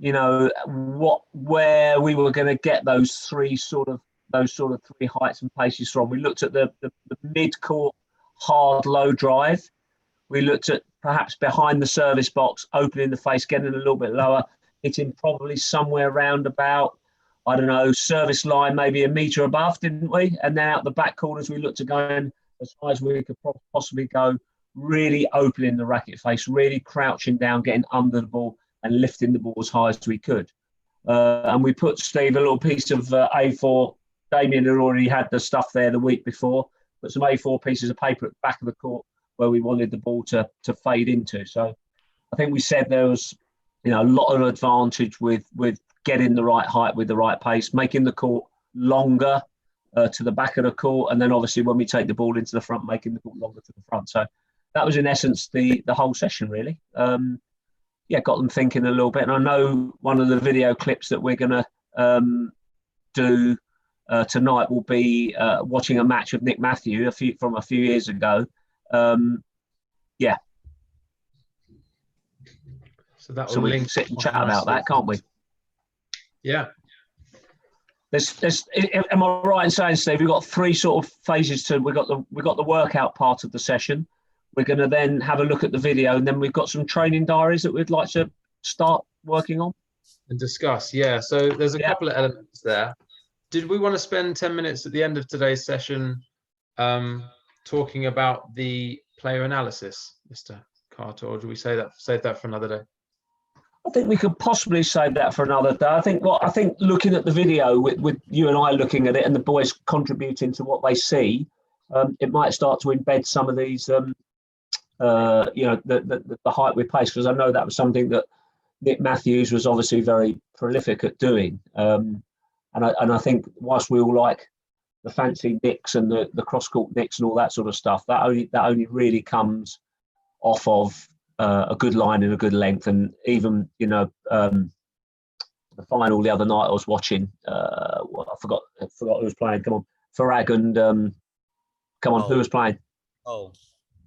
where we were going to get those three heights and paces from. We looked at the mid-court hard low drive. We looked at perhaps behind the service box, opening the face, getting a little bit lower, hitting probably somewhere around about, I don't know, service line, maybe a metre above, didn't we? And then out the back corners, we looked at going as high as we could possibly go, really opening the racket face, really crouching down, getting under the ball and lifting the ball as high as we could. And we put Steve a little piece of A4. Damien had already had the stuff there the week before, but some A4 pieces of paper at the back of the court where we wanted the ball to fade into. So I think we said there was, a lot of advantage with getting the right height with the right pace, making the court longer to the back of the court, and then obviously when we take the ball into the front, making the court longer to the front. So that was in essence the whole session, really. Got them thinking a little bit. And I know one of the video clips that we're going to do tonight will be watching a match of Nick Matthew from a few years ago. So we can sit and chat about that, can't we? Yeah. Am I right in saying, Steve, we've got three sort of phases to? We've got the workout part of the session. We're going to then have a look at the video, and then we've got some training diaries that we'd like to start working on and discuss. Yeah. So there's a couple of elements there. Did we want to spend 10 minutes at the end of today's session talking about the player analysis, Mr. Carter, or do we save that for another day? I think we could possibly save that for another day. I think looking at the video with you and I looking at it and the boys contributing to what they see, it might start to embed some of these, the height with pace, because I know that was something that Nick Matthews was obviously very prolific at doing. And I think whilst we all like the fancy nicks and the cross-court nicks and all that sort of stuff, that only really comes off of a good line and a good length. And even the final the other night I was watching, I forgot who was playing. Come on, Farag and who was playing?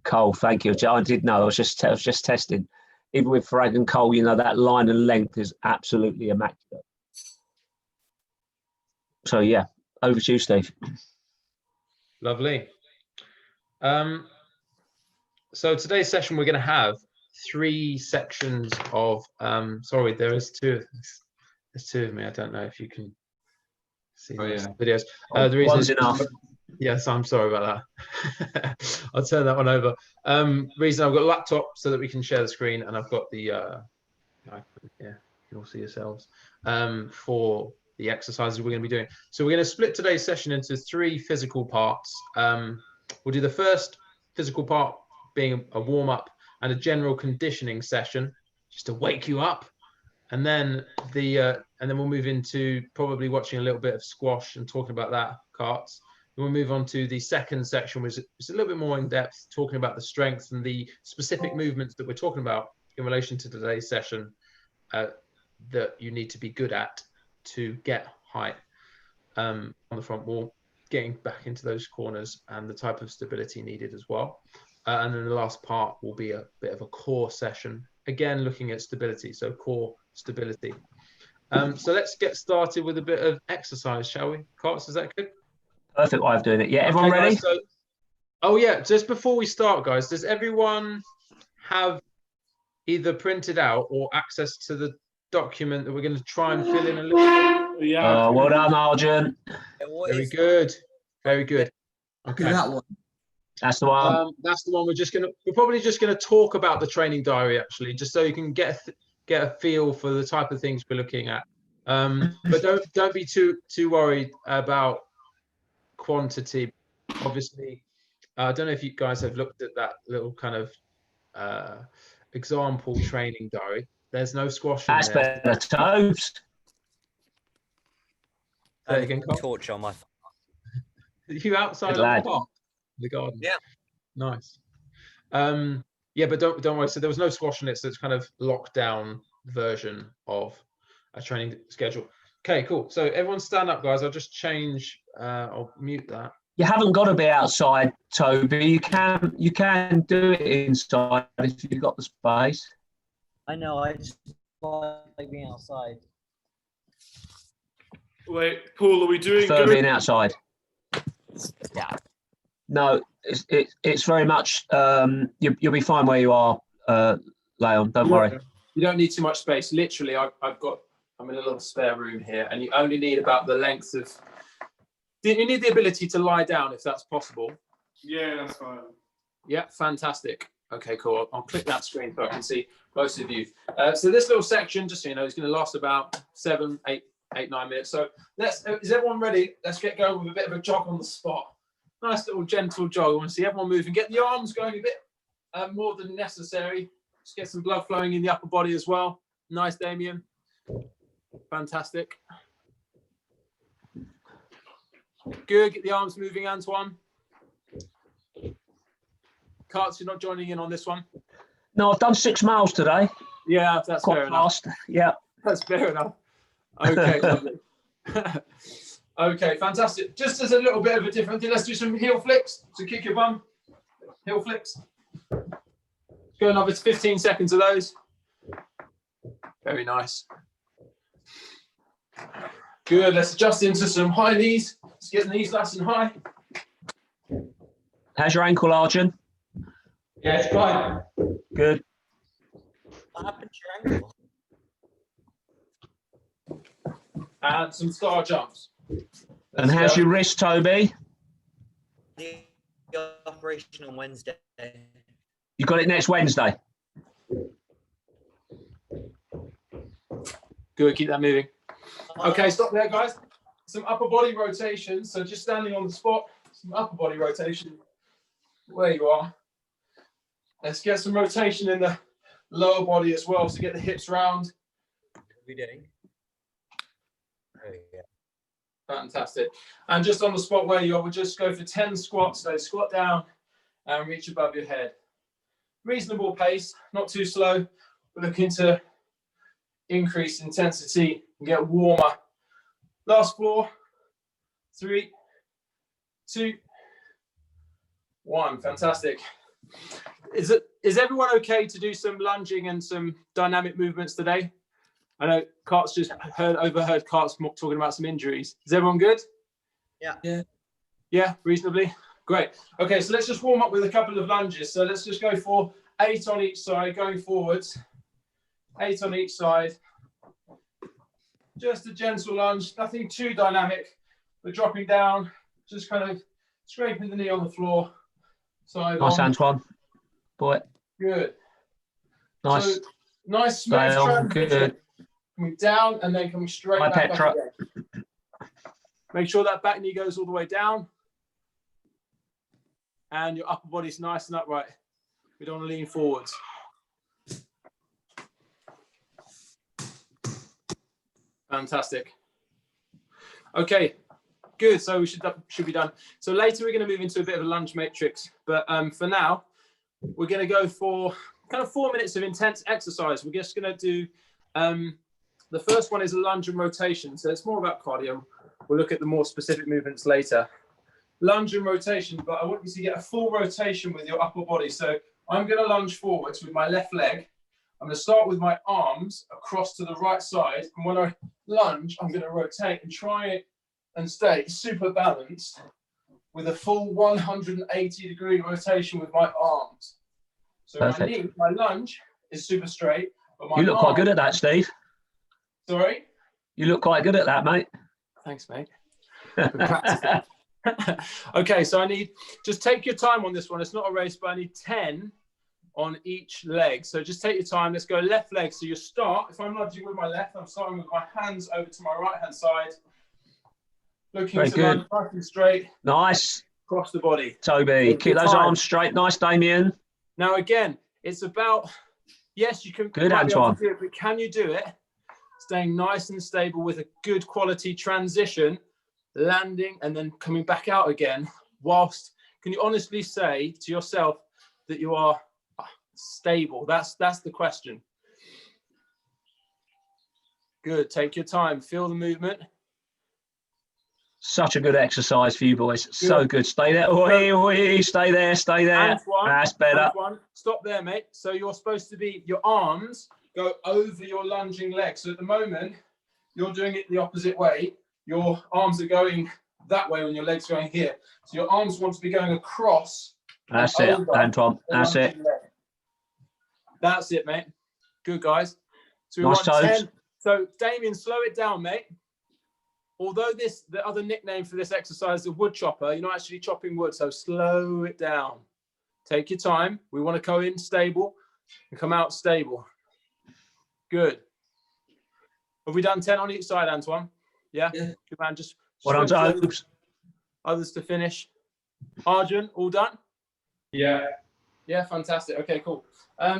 Cole, thank you. I did know. I was just testing. Even with Farag and Cole, that line and length is absolutely immaculate. So yeah, over to you, Steve. Lovely. So today's session we're going to have 3 sections of. Sorry, there's two of me. I don't know if you can see those videos. The reason is enough. Yes, I'm sorry about that. I'll turn that one over. Reason I've got a laptop so that we can share the screen, and I've got the you can all see yourselves for the exercises we're going to be doing. So we're going to split today's session into 3 physical parts. We'll do the first physical part being a warm-up and a general conditioning session, just to wake you up, and then we'll move into probably watching a little bit of squash and talking about that, carts. Then we'll move on to the second section, which is a little bit more in depth, talking about the strengths and the specific movements that we're talking about in relation to today's session that you need to be good at to get height on the front wall, getting back into those corners, and the type of stability needed as well. And then the last part will be a bit of a core session, again looking at stability, so core stability. So let's get started with a bit of exercise, shall we? Carts, is that good? Perfect way of doing it. Yeah, everyone ready? Guys, just before we start, guys, does everyone have either printed out or access to the document that we're going to try and fill in a little bit? Yeah. Well done, Arjun. Very good. Very good. Okay. That one. That's the one. That's the one. We're probably just gonna talk about the training diary, actually, just so you can get a feel for the type of things we're looking at. But don't be too worried about quantity. Obviously, I don't know if you guys have looked at that little kind of example training diary. There's no squash in there. That's better toast. Again, torch on my. You outside of the garden? Yeah. Nice. Yeah, but don't worry. So there was no squash in it, so it's kind of locked down version of a training schedule. Okay, cool. So everyone stand up, guys. I'll just change. I'll mute that. You haven't got to be outside, Toby. You can do it inside if you've got the space. I know. I just like being outside. Wait, Paul, are we doing Prefer good? being outside. Yeah. No, it's very much. You'll be fine where you are, Leon. Don't worry. You don't need too much space. Literally, I'm in a little spare room here, and you only need about the length of. You need the ability to lie down if that's possible. Yeah, that's fine. Yeah, fantastic. Okay, cool. I'll click that screen so I can see most of you. So this little section, just so you know, is going to last about 7, 8, 9 minutes. So is everyone ready? Let's get going with a bit of a jog on the spot. Nice little gentle jog. I want to see everyone moving. Get the arms going a bit more than necessary. Just get some blood flowing in the upper body as well. Nice, Damien. Fantastic. Good. Get the arms moving, Antoine. Karts, you're not joining in on this one? No, I've done 6 miles today. Yeah, that's Quite fair enough. fast. Yeah. That's fair enough. Okay, lovely. Okay, fantastic. Just as a little bit of a different thing, let's do some heel flicks. So kick your bum. Heel flicks. Go another 15 seconds of those. Very nice. Good. Let's adjust into some high knees. Let's get the knees nice and high. How's your ankle, Arjun? Yeah, it's fine. Good. What happened to your ankle? And some star jumps. And how's your wrist, Toby? The operation on Wednesday. You got it next Wednesday. Good. Keep that moving. Okay, stop there, guys. Some upper body rotation. So just standing on the spot, some upper body rotation where you are. Let's get some rotation in the lower body as well to get the hips round. Every day. There you go. Fantastic. And just on the spot where you are, we'll just go for 10 squats. So squat down and reach above your head. Reasonable pace, not too slow. We're looking to increase intensity and get warmer. Last 4, 3, 2, 1. Fantastic. Is everyone okay to do some lunging and some dynamic movements today? I know Kart's just overheard Kart's talking about some injuries. Is everyone good? Yeah. Yeah, reasonably. Great. Okay, so let's just warm up with a couple of lunges. So let's just go for 8 on each side, going forwards. 8 on each side. Just a gentle lunge, nothing too dynamic. We're dropping down, just kind of scraping the knee on the floor. Side Nice, on. Antoine. Boy. Good. Nice. So, nice smooth Stay on. transition. Good. Coming down and then coming straight Hi, back Petra. up again. Make sure that back knee goes all the way down. And your upper body's nice and upright. We don't want to lean forwards. Fantastic. Okay, good. So we should be done. So later we're going to move into a bit of a lunge matrix. But for now, we're going to go for kind of 4 minutes of intense exercise. We're just going to do, the first one is a lunge and rotation. So it's more about cardio. We'll look at the more specific movements later. Lunge and rotation, but I want you to get a full rotation with your upper body. So I'm going to lunge forwards with my left leg. I'm going to start with my arms across to the right side. And when I lunge, I'm going to rotate and try and stay super balanced with a full 180-degree rotation with my arms. So Perfect. my lunge is super straight. But my You look quite good at that, Steve. Sorry? You look quite good at that, mate. Thanks, mate. Okay, so I need, just take your time on this one. It's not a race, but I need 10 on each leg. So just take your time. Let's go left leg. So you start, if I'm lunging with my left, I'm starting with my hands over to my right-hand side. Looking Very to good. lunge nice and straight Nice. across the body. Toby, keep those time. arms straight. Nice, Damien. Now, again, it's about, yes, you can Good, might be able Antoine. to do it, but can you do it? Staying nice and stable with a good quality transition, landing and then coming back out again, whilst, can you honestly say to yourself that you are stable? That's the question. Good. Take your time. Feel the movement. Such a good exercise for you boys. So good. Stay there. Stay there. Stay there. Antoine, That's better. Antoine, stop there, mate. So you're supposed to be, your arms go over your lunging leg. So at the moment, you're doing it the opposite way. Your arms are going that way when your legs are going here. So your arms want to be going across. That's it, Antoine. That's it. That's it, mate. Good, guys. So we Nice want toes. 10. So Damien, slow it down, mate. Although the other nickname for this exercise is the wood chopper, you're not actually chopping wood, so slow it down. Take your time. We want to go in stable and come out stable. Good. Have we done 10 on each side, Antoine? Yeah? Good man. Just Well done, Tobes. others to finish. Arjun, all done? Yeah. Yeah, fantastic. Okay, cool.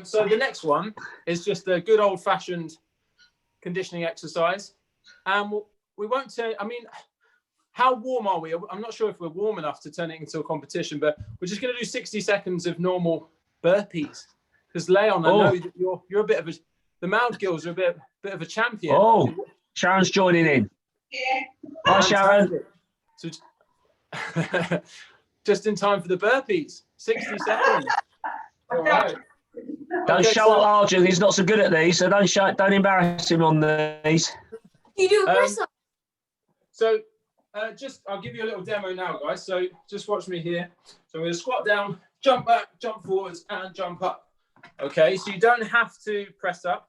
So the next one is just a good old-fashioned conditioning exercise. We won't turn, I mean, how warm are we? I'm not sure if we're warm enough to turn it into a competition, but we're just going to do 60 seconds of normal burpees. Because Leon, I know that you're a bit of the Mount Gills are a bit of a champion. Oh, Sharon's joining in. Hi, Sharon. So, just in time for the burpees. 60 seconds. All right. Don't show up, Arjun. He's not so good at these, so don't embarrass him on these. You do a press up. So I'll give you a little demo now, guys. So just watch me here. So I'm going to squat down, jump back, jump forwards, and jump up. Okay, so you don't have to press up.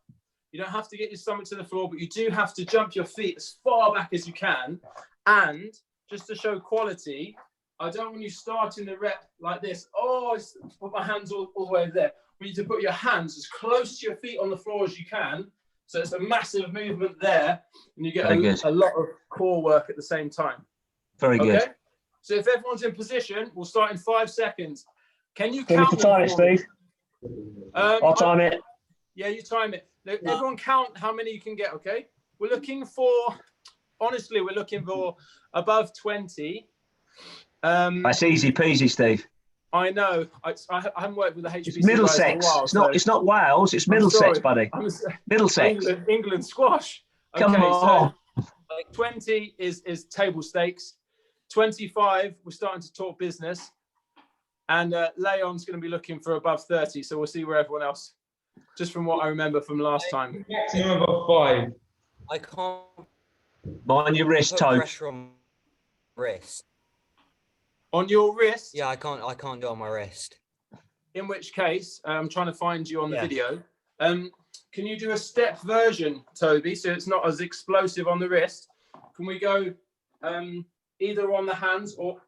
You don't have to get your stomach to the floor, but you do have to jump your feet as far back as you can. And just to show quality, I don't want you starting the rep like this. Oh, I put my hands all the way there. We need to put your hands as close to your feet on the floor as you can. So it's a massive movement there, and you get a lot of core work at the same time. Very good. So if everyone's in position, we'll start in 5 seconds. Can you Give me count? the time, Steve. I'll time it. Yeah, you time it. Everyone count how many you can get, okay? We're looking for above 20. That's easy peasy, Steve. I know. I haven't worked with the HPC It's Middlesex. guys in a while, It's not Wales. It's Middlesex, buddy. Middlesex. England squash. Okay, Come on. So 20 is table stakes. 25, we're starting to talk business. And Leon's going to be looking for above 30. So we'll see where everyone else, just from what I remember from last time. Maximum of 5. I can't Mind your wrist, put Toad. pressure on my wrist. On your wrist? Yeah, I can't do it on my wrist. In which case, I'm trying to find you on the video. Can you do a step version, Toby, so it's not as explosive on the wrist? Can we go either on the hands or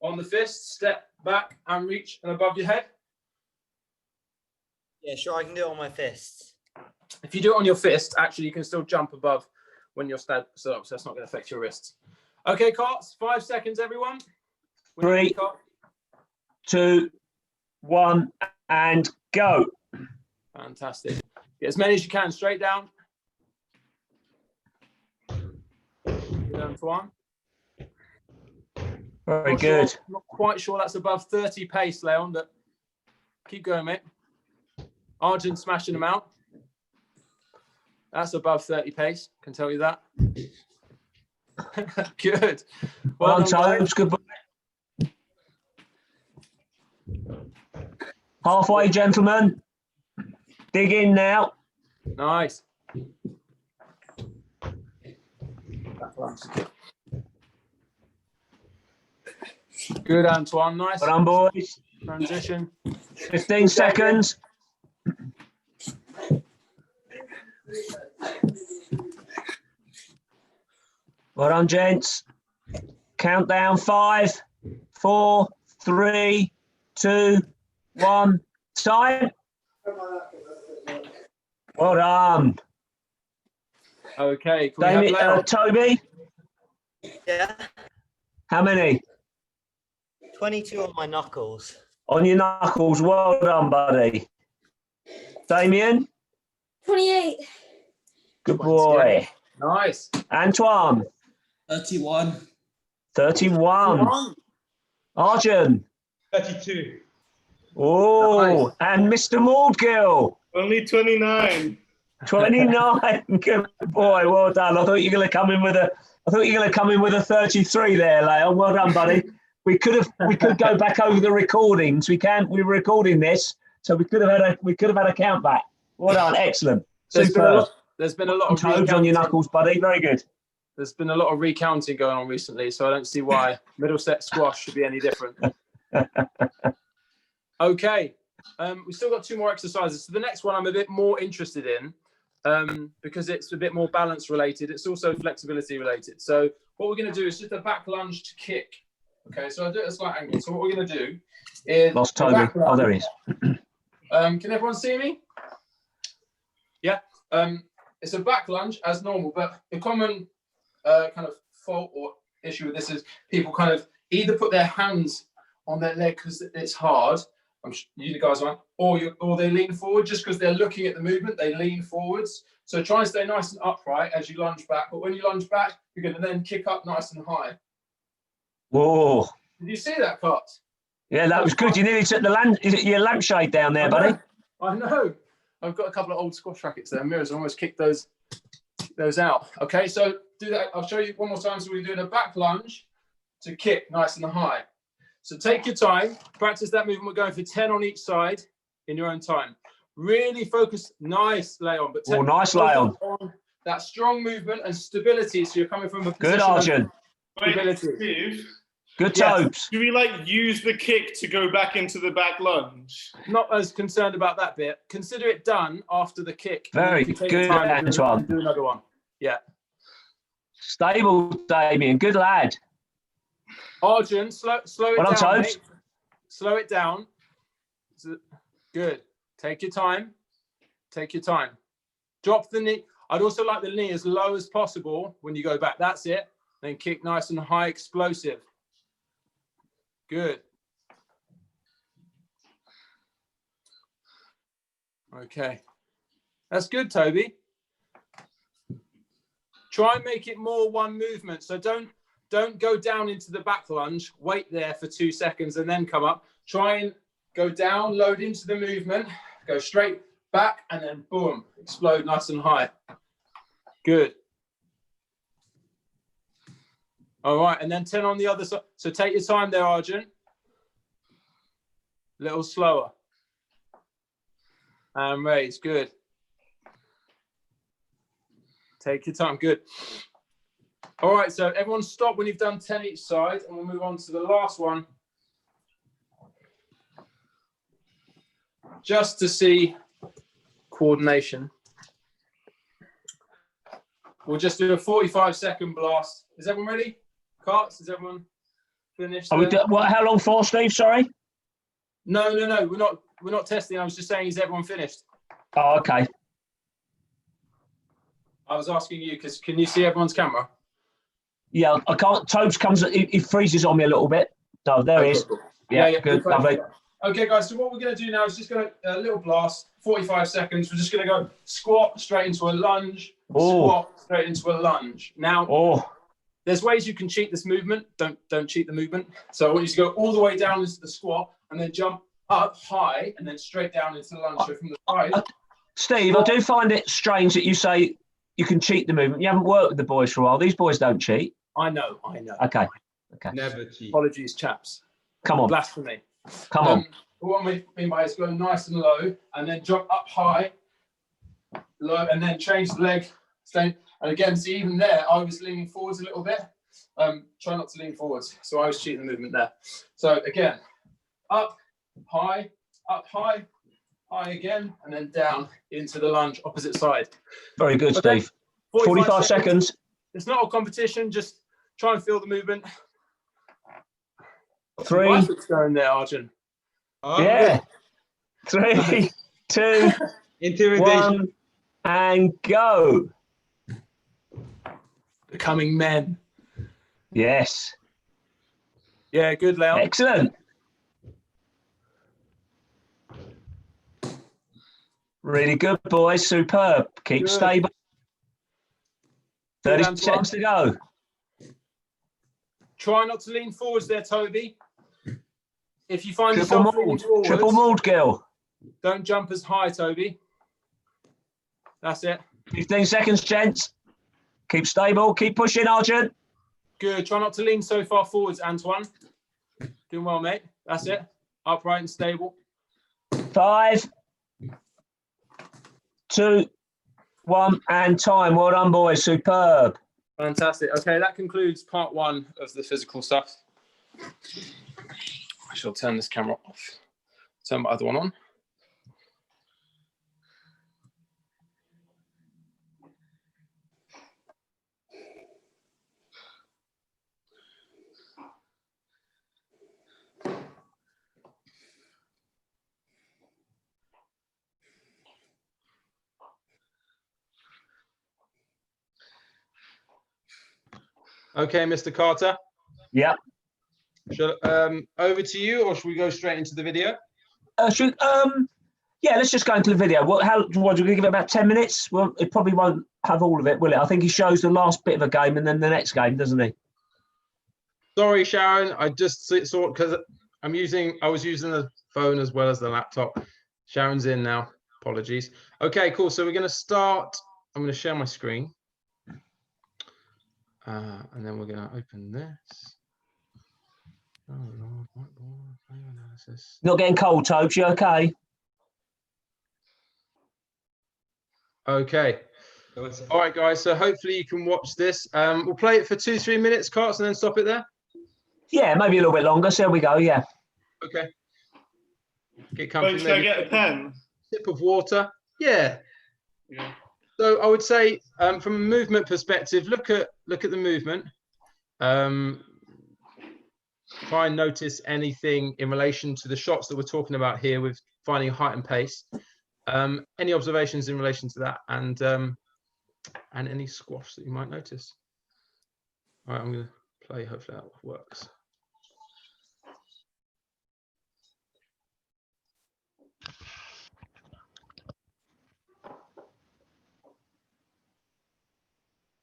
on the fist, step back and reach and above your head? Yeah, sure, I can do it on my fists. If you do it on your fist, actually, you can still jump above when you're stood up, so that's not going to affect your wrists. Okay, Carts, 5 seconds, everyone. 3, 2, 1, and go. Fantastic. Get as many as you can, straight down. Good, Antoine. Very good. Sure, not quite sure that's above 30 pace, Leon, but keep going, mate. Arjun smashing them out. That's above 30 pace, can tell you that. Good. Well done, Toads. Good. Halfway, gentlemen. Dig in now. Nice. Good, Antoine. Nice. Well done, boys. Transition. 15 seconds. Well done, gents. Countdown 5, 4, 3, 2, 1. Time. Well done. Okay. Can we have Leon? Toby, Yeah, how many? 22 on my knuckles. On your knuckles. Well done, buddy. Damien? 28. Good boy. Nice. Antoine? 31. 31. Arjun? 32. Oh, Nice. and Mr. Mordgill? Only 29. 29. Good boy. Well done. I thought you were going to come in with a 33 there, Leon. Well done, buddy. We could go back over the recordings. We're recording this, so we could have had a count back. Well done. Excellent. there's been a Superb. lot. There's been a lot of Toes on your recounting. knuckles, buddy. Very good. There's been a lot of recounting going on recently, so I don't see why middle set squash should be any different. Okay, we've still got 2 more exercises. So the next one I'm a bit more interested in because it's a bit more balance related. It's also flexibility related. So what we're going to do is just a back lunge to kick. Okay, so I'll do it at a slight angle. So what we're going to do is Lost Toby. Oh, there he is. can everyone see me? Yeah. It's a back lunge as normal, but the common kind of fault or issue with this is people kind of either put their hands on their leg because it's hard. You guys aren't, or they lean forward just because they're looking at the movement. They lean forwards. So try and stay nice and upright as you lunge back. But when you lunge back, you're going to then kick up nice and high. Whoa. Did you see that, Cut? Yeah, that was good. You nearly took your lampshade down there, buddy. I know. I've got a couple of old squash rackets there. Mirrors, I almost kicked those out. Okay, so do that. I'll show you one more time. So we're doing a back lunge to kick nice and high. So take your time, practice that movement. We're going for 10 on each side in your own time. Really focus, nice lay on. But Nice lay on. That strong movement and stability. So you're coming from a position Good, Arjun. Wait, Steve, Good Yes. Tobes. do we use the kick to go back into the back lunge? Not as concerned about that bit. Consider it done after the kick. Very You can take your good, time and Antoine. do another one. Yeah. Stable, Damien. Good lad. Arjun, slow it Well done, down, Tobes. mate. Slow it down. Good. Take your time. Take your time. Drop the knee. I'd also like the knee as low as possible when you go back. That's it. Then kick nice and high, explosive. Good. Okay. That's good, Toby. Try and make it more one movement. So don't go down into the back lunge, wait there for 2 seconds and then come up. Try and go down, load into the movement, go straight back and then boom, explode nice and high. Good. All right, and then 10 on the other side. So take your time there, Arjun. A little slower. And raise, good. Take your time, good. All right, so everyone stop when you've done 10 each side, and we'll move on to the last one. Just to see coordination. We'll just do a 45-second blast. Is everyone ready? Carts, is everyone finished? How long for, Steve? Sorry. No. We're not testing. I was just saying, is everyone finished? Oh, okay. I was asking you because can you see everyone's camera? Yeah, I can't. Tobes comes. He freezes on me a little bit. So there he is. Cool. Yeah, good, lovely. Okay, guys. So what we're going to do now is just going to a little blast, 45 seconds. We're just going to go squat straight into a lunge. Squat straight into a lunge. Now, there's ways you can cheat this movement. Don't cheat the movement. So I want you to go all the way down into the squat and then jump up high and then straight down into the lunge. So from the side. Steve, I do find it strange that you say you can cheat the movement. You haven't worked with the boys for a while. These boys don't cheat. I know. Okay. Never cheat. Apologies, chaps. Come on. Blasphemy. Come on. What I mean by is go nice and low and then jump up high, low, and then change the leg. And again, see, even there, I was leaning forwards a little bit. Try not to lean forwards. So I was cheating the movement there. So again, up, high, high again, and then down into the lunge, opposite side. Very good, Okay. Steve. 45 seconds. It's not a competition. Just try and feel the movement. 3. Biceps going there, Arjun. Yeah. 3, 2, Intimidation. 1, and go. Becoming men. Yes. Yeah, good, Leon. Excellent. Really good, boys. Superb. Keep Good. stable. Good, 30 Antoine. seconds to go. Try not to lean forwards there, Toby. If you find Triple yourself leaning mold. forwards, Triple mold, Gil. don't jump as high, Toby. That's it. 15 seconds, gents. Keep stable. Keep pushing, Arjun. Good. Try not to lean so far forwards, Antoine. Doing well, mate. That's it. Upright and stable. 5, 2, 1 and time. Well done, boys. Superb. Fantastic. Okay, that concludes part 1 of the physical stuff. I shall turn this camera off. Turn my other one on. Okay, Mr. Carter. Yep. Over to you, or should we go straight into the video? Yeah, let's just go into the video. What are we going to give it about 10 minutes? Well, it probably won't have all of it, will it? I think he shows the last bit of a game and then the next game, doesn't he? Sorry, Sharon. I just saw because I was using the phone as well as the laptop. Sharon's in now. Apologies. Okay, cool. So we're going to start. I'm going to share my screen. And then we're going to open this. Oh, Lord, whiteboard, analysis. Not getting cold, Tobes. You okay? Okay. All right, guys. So hopefully you can watch this. We'll play it for 2-3 minutes, Carts, and then stop it there. Yeah, maybe a little bit longer. So there we go. Yeah. Okay. Get comfy. Should I get a pen? Sip of water. Yeah. Yeah. So I would say, from a movement perspective, look at the movement. Try and notice anything in relation to the shots that we're talking about here with finding height and pace. Any observations in relation to that, and any squash that you might notice. All right, I'm going to play. Hopefully that works.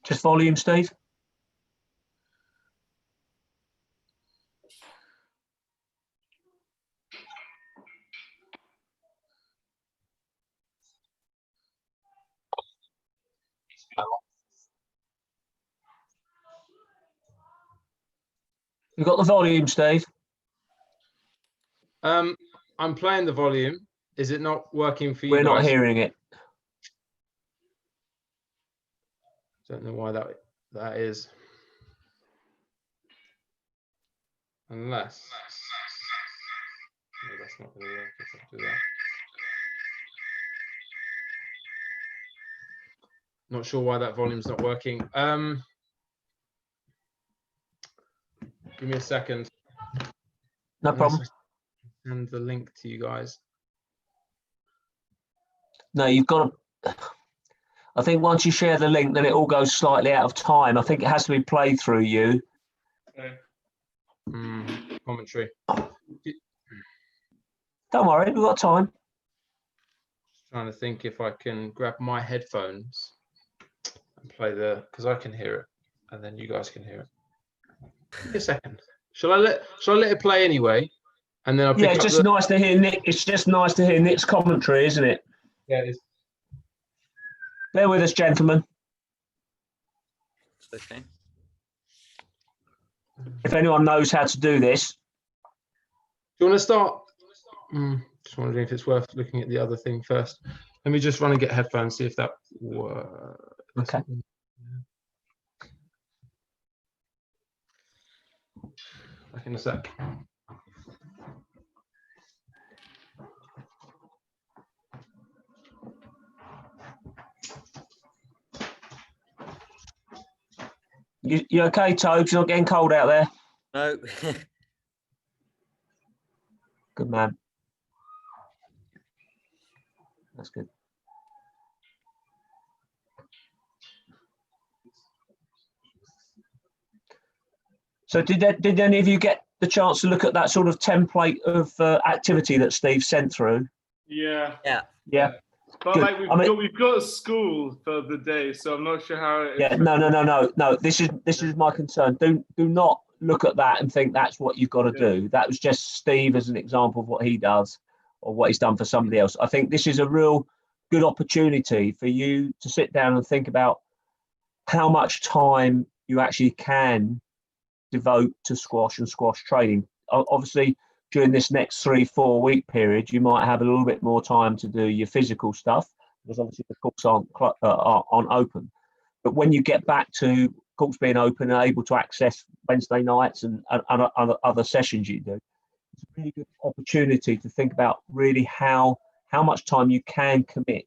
Just volume, Steve. You got the volume, Steve? I'm playing the volume. Is it not working for you? We're not guys? hearing it. Don't know why that is. Unless no, that's not going to work if I do that. Not sure why that volume's not working. Give me a second. No problem. And the link to you guys. No, you've got to. I think once you share the link, then it all goes slightly out of time. I think it has to be played through you. Okay. Commentary. Don't worry, we've got time. Just trying to think if I can grab my headphones and play because I can hear it, and then you guys can hear it. Give me a second. Shall I let it play anyway? And then I'll pick it's just nice to hear Nick. It's just nice to hear Nick's commentary, isn't it? Yeah, it is. Bear with us, gentlemen. Okay. If anyone knows how to do this. Do you want to start? Just wondering if it's worth looking at the other thing first. Let me just run and get headphones, see if that works. Okay. Back in a sec. You okay, Tobes? You're not getting cold out there? No. Good man. That's good. So did any of you get the chance to look at that sort of template of activity that Steve sent through? Yeah. Yeah. Yeah. But Good. like we've got a school for the day, so I'm not sure how it. Yeah. No. This is my concern. Do not look at that and think that's what you've got to do. That was just Steve as an example of what he does or what he's done for somebody else. I think this is a real good opportunity for you to sit down and think about how much time you actually can devote to squash and squash training. Obviously, during this next 3-4 week period, you might have a little bit more time to do your physical stuff. because obviously the courts aren't open. But when you get back to courts being open and able to access Wednesday nights and other sessions you do, it's a really good opportunity to think about really how much time you can commit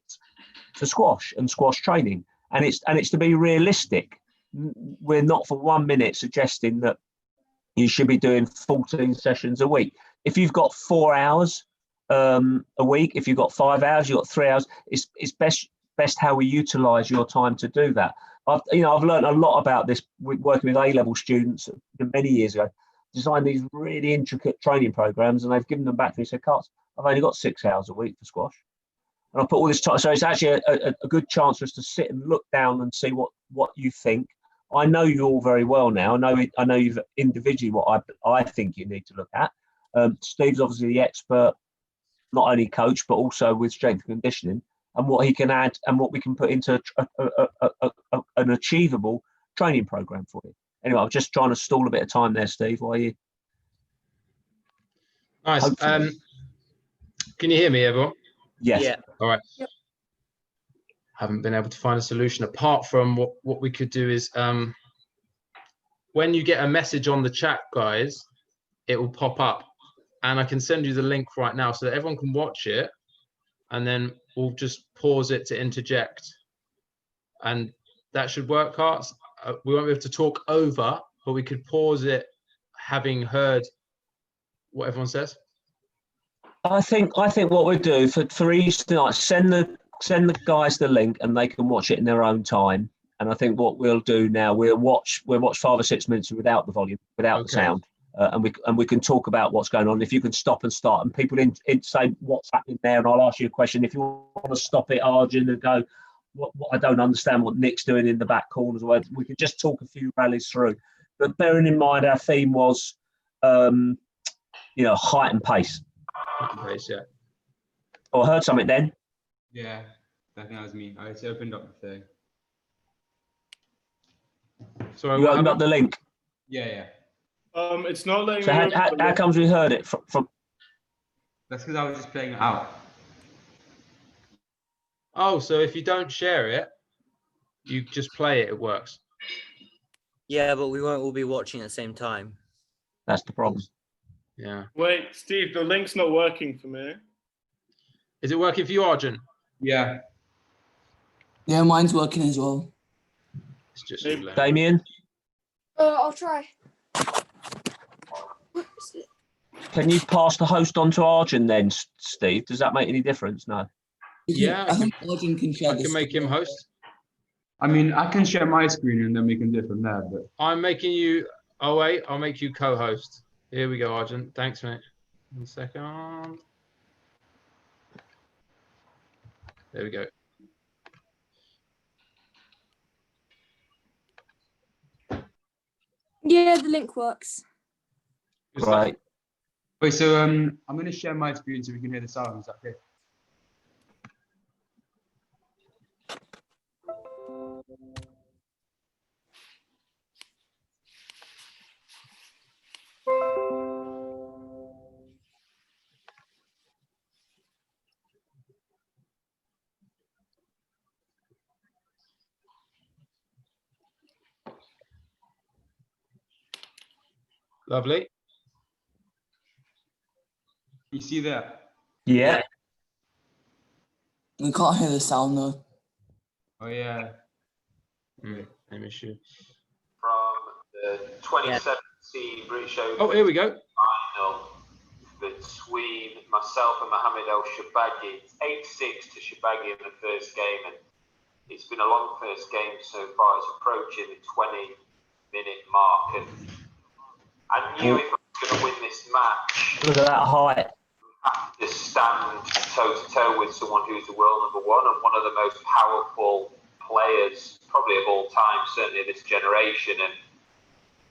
to squash and squash training. And it's to be realistic. We're not for 1 minute suggesting that you should be doing 14 sessions a week. If you've got 4 hours a week, if you've got 5 hours, you've got 3 hours, it's best how we utilize your time to do that. I've learned a lot about this working with A-level students many years ago, designed these really intricate training programs, and they've given them back to me and said, Carts, I've only got 6 hours a week for squash. And I put all this time, so it's actually a good chance for us to sit and look down and see what you think. I know you all very well now. I know you've individually what I think you need to look at. Steve's obviously the expert, not only coach, but also with strength and conditioning, and what he can add and what we can put into an achievable training program for you. Anyway, I'm just trying to stall a bit of time there, Steve, while you... Nice. Can you hear me, everyone? Yes. Yeah. All right. Yep. Haven't been able to find a solution apart from what we could do is when you get a message on the chat, guys, it will pop up, and I can send you the link right now so that everyone can watch it, and then we'll just pause it to interject, and that should work, Carts. We won't be able to talk over, but we could pause it having heard what everyone says. I think what we'll do for each tonight, send the guys the link and they can watch it in their own time. And I think what we'll do now, we'll watch 5 or 6 minutes without the volume, without the sound, and we can talk about what's going on. If you can stop and start, and people in say what's happening there, and I'll ask you a question. If you want to stop it, Arjun, and go, what I don't understand what Nick's doing in the back corners, or whatever, we can just talk a few rallies through. But bearing in mind our theme was, height and pace. Yeah. Oh, I heard something then. Yeah, I think that was me. I just opened up the thing. Sorry, You what opened up happened? the link. Yeah. It's not letting So me. how comes we heard it from? That's because I was just playing it out. Oh, so if you don't share it, you just play it, it works. Yeah, but we won't all be watching at the same time. That's the problem. Yeah. Wait, Steve, the link's not working for me. Is it working for you, Arjun? Yeah. Yeah, mine's working as well. It's just Maybe. you, Len. Damien, I'll try. can you pass the host on to Arjun then, Steve? Does that make any difference? No. Yeah, I think Arjun can share I can make him host. I mean, I can share my screen and then we can do it from there. But I'm making you. Oh wait, I'll make you co-host. Here we go, Arjun. Thanks, mate. 1 second. There we go. Yeah, the link works. Good stuff. Right. wait, so I'm going to share my screen so we can hear the sounds. Okay. Lovely. You see that? Yeah. We can't hear the sound though. Oh yeah. Name issue. From the 2017 British Open Oh, here we go. final between myself and Mohamed El Shabaghi. It's 8-6 to Shabaghi in the first game, and it's been a long first game so far. It's approaching the 20-minute mark, and I knew if I was going to win this match, Look at that height. I have to stand toe-to-toe with someone who's the world #1 and one of the most powerful players probably of all time, certainly of this generation, and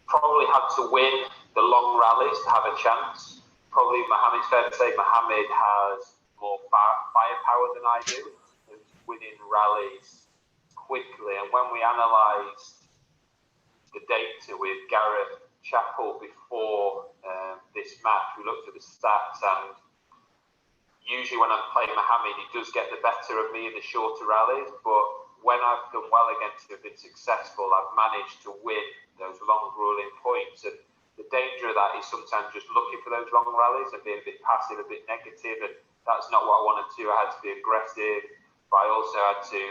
probably had to win the long rallies to have a chance. Probably Mohamed's fair to say Mohamed has more firepower than I do, winning rallies quickly. And when we analysed the data with Gareth Chappell before this match, we looked at the stats, and usually when I'm playing Mohammed, he does get the better of me in the shorter rallies, but when I've done well against him, been successful, I've managed to win those long grueling points. And the danger of that is sometimes just looking for those long rallies and being a bit passive, a bit negative, and that's not what I wanted to do. I had to be aggressive, but I also had to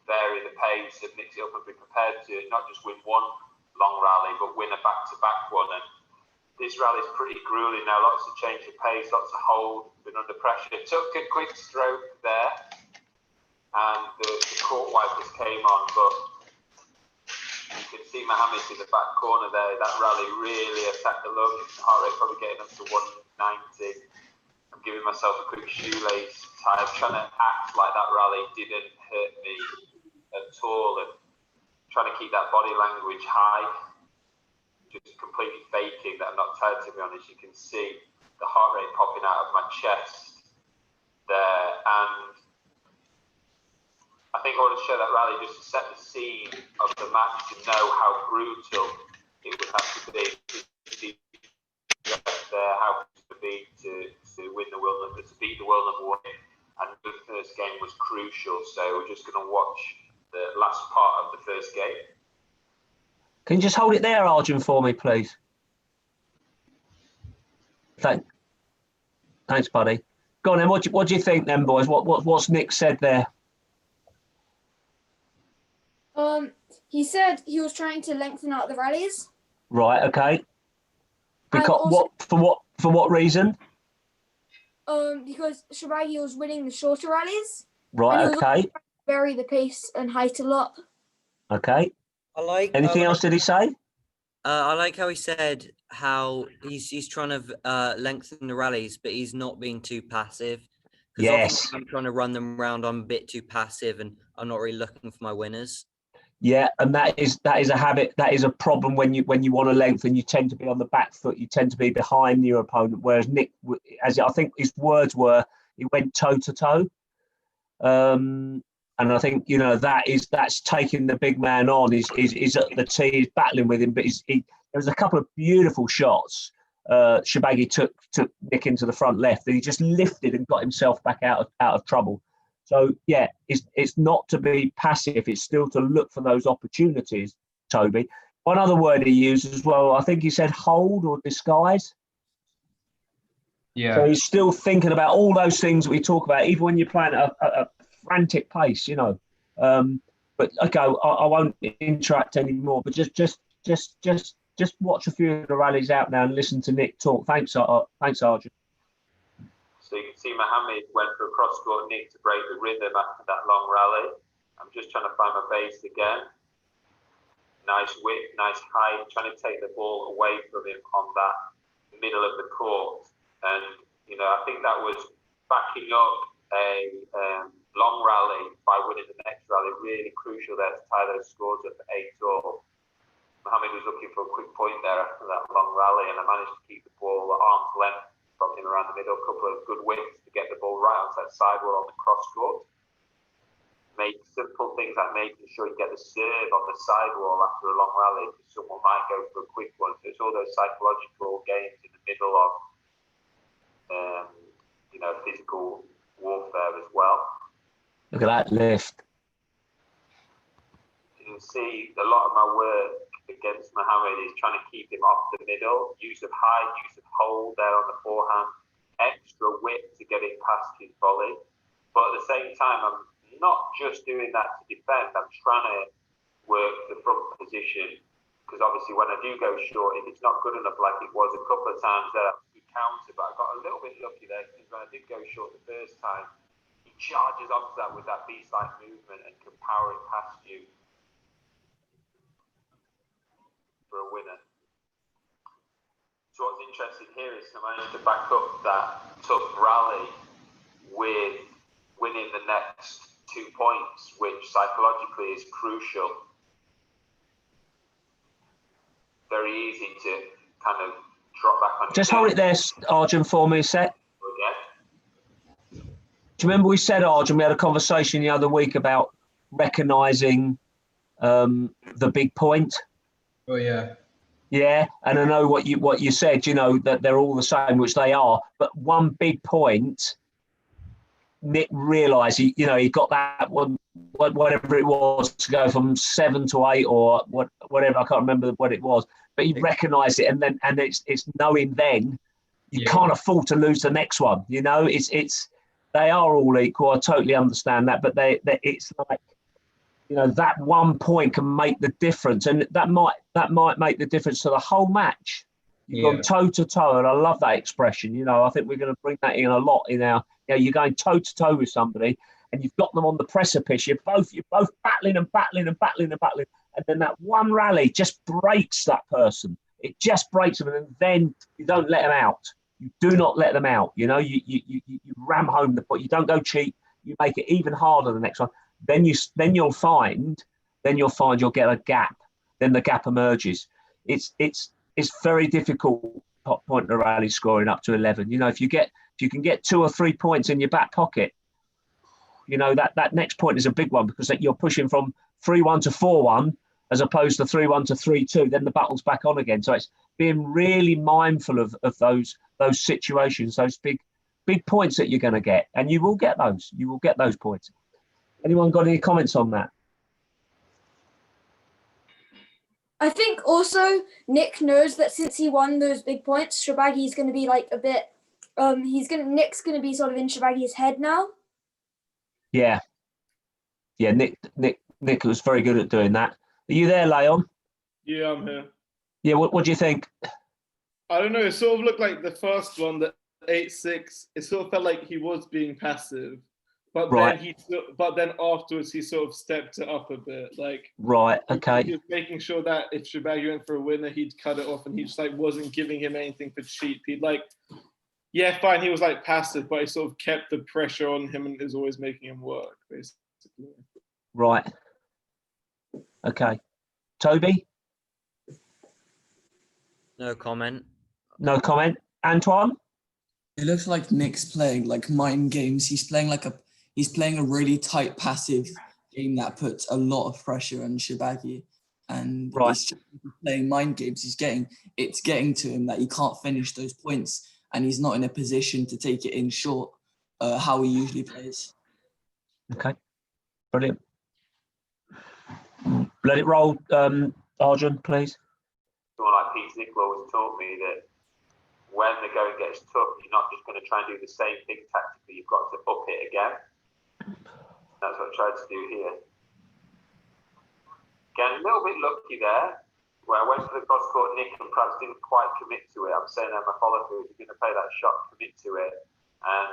vary the pace and mix it up and be prepared to not just win one long rally, but win a back-to-back one. And this rally is pretty grueling now, lots of change of pace, lots of hold, been under pressure. Took a quick stroke there, and the court wipers came on, but you can see Mohammed in the back corner there. That rally really attacked the lungs. Heart rate probably getting up to 190. I'm giving myself a quick shoelace tie. I'm trying to act like that rally didn't hurt me at all, and trying to keep that body language high, just completely faking that I'm not tired, to be honest. You can see the heart rate popping out of my chest there, and I think I want to show that rally just to set the scene of the match, to know how brutal it would have to be to see how it would be to win the world number, to beat the world number one. And the first game was crucial, so we're just going to watch the last part of the first game. Can you just hold it there, Arjun, for me, please? Thanks, buddy. Go on then. What do you think, then, boys? What's Nick said there? He said he was trying to lengthen out the rallies. Right. Okay. Because for what reason? Because Shiragi was winning the shorter rallies. Right. And he was Okay. trying to vary the pace and height a lot. Okay. Anything else did he say? I like how he said how he's trying to lengthen the rallies, but he's not being too passive. 'Cause Yes. often when I'm trying to run them around, I'm a bit too passive, and I'm not really looking for my winners. Yeah, and that is a habit. That is a problem when you want to lengthen. You tend to be on the back foot. You tend to be behind your opponent. Whereas Nick, as I think his words were, he went toe to toe. And I think that's taking the big man on. He's at the tee, he's battling with him, but there was a couple of beautiful shots. Shiragi took Nick into the front left, and he just lifted and got himself back out of trouble. So yeah, it's not to be passive. It's still to look for those opportunities. Toby, one other word he used as well. I think he said hold or disguise. Yeah. So he's still thinking about all those things that we talk about, even when you're playing at a frantic pace, But okay, I won't interact anymore. But just watch a few of the rallies out now and listen to Nick talk. Thanks, Arjun. So you can see Mohammed went for a cross-court Nick to break the rhythm after that long rally. I'm just trying to find my base again. Nice width, nice height, trying to take the ball away from him on that middle of the court. And, I think that was backing up a long rally by winning the next rally. Really crucial there to tie those scores up at 8-all. Mohammed was looking for a quick point there after that long rally, and I managed to keep the ball at arm's length from him around the middle. A couple of good wins to get the ball right onto that sidewall on the cross court. Make simple things like making sure you get the serve on the sidewall after a long rally, because someone might go for a quick one. So it's all those psychological games in the middle of physical warfare as well. Look at that lift. You can see a lot of my work against Mohammed is trying to keep him off the middle. Use of height, use of hold there on the forehand, extra width to get it past his volley. But at the same time, I'm not just doing that to defend. I'm trying to work the front position, because obviously when I do go short, if it's not good enough like it was a couple of times there, I counter, but I got a little bit lucky there, because when I did go short the first time, he charges onto that with that beast-like movement and can power it past you for a winner. So what's interesting here is I managed to back up that tough rally with winning the next 2 points, which psychologically is crucial. Very easy to kind of drop back on. Just hold it there, Arjun, for me a sec. Do you remember we said, Arjun, we had a conversation the other week about recognising the big point? Oh yeah. Yeah, and I know what you said, that they're all the same, which they are, but one big point Nick realised he got that one, whatever it was, to go from 7 to 8 or whatever. I can't remember what it was, but he recognised it, and it's knowing then you can't afford to lose the next one. It's they are all equal. I totally understand that, but it's like, that 1 point can make the difference, and that might make the difference to the whole match. You've gone toe to toe, and I love that expression. I think we're going to bring that in a lot in our. You're going toe to toe with somebody, and you've got them on the precipice. You're both battling, and then that one rally just breaks that person. It just breaks them, and then you don't let them out. You do not let them out. You ram home the point. You don't go cheap. You make it even harder the next one. Then you'll find you'll get a gap. Then the gap emerges. It's very difficult top point in the rally scoring up to 11. If you can get 2 or 3 points in your back pocket, that next point is a big one, because you're pushing from 3-1 to 4-1 as opposed to 3-1 to 3-2. Then the battle's back on again. So it's being really mindful of those situations, those big points that you're going to get, and you will get those. You will get those points. Anyone got any comments on that? I think also Nick knows that since he won those big points, Shabagi's going to be like a bit. Nick's going to be sort of in Shabagi's head now. Yeah. Nick was very good at doing that. Are you there, Leon? Yeah, I'm here. Yeah. What do you think? I don't know. It sort of looked like the first one, the 8-6. It sort of felt like he was being passive, but then afterwards he sort of stepped it up a bit. Like, right. Okay. He was making sure that if Shabagi went for a winner, he'd cut it off, and he just wasn't giving him anything for cheap. He'd fine. He was passive, but he sort of kept the pressure on him and is always making him work, basically. Right. Okay. Toby? No comment. No comment. Antoine? It looks like Nick's playing like mind games. He's playing a really tight passive game that puts a lot of pressure on Shabagi, and it's just playing mind games. It's getting to him that he can't finish those points, and he's not in a position to take it in short, how he usually plays. Okay, brilliant. Let it roll, Arjun, please. Someone like Pete Nicola always taught me that when the going gets tough, you're not just going to try and do the same thing tactically. You've got to up it again. That's what I tried to do here. Again, a little bit lucky there, where I went for the cross-court nick and perhaps didn't quite commit to it. I'm saying I'm a follow-through. If you're going to play that shot, commit to it.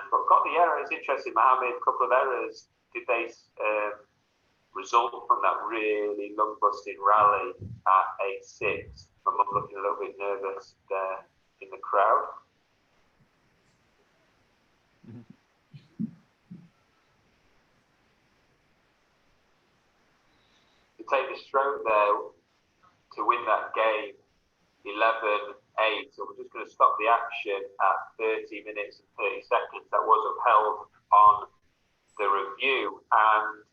But got the error. It's interesting. Mohammed, a couple of errors. Did they result from that really lung-busting rally at 8-6? I'm looking a little bit nervous there in the crowd. To take the stroke there to win that game 11-8, so we're just going to stop the action at 30 minutes and 30 seconds. That was upheld on the review, and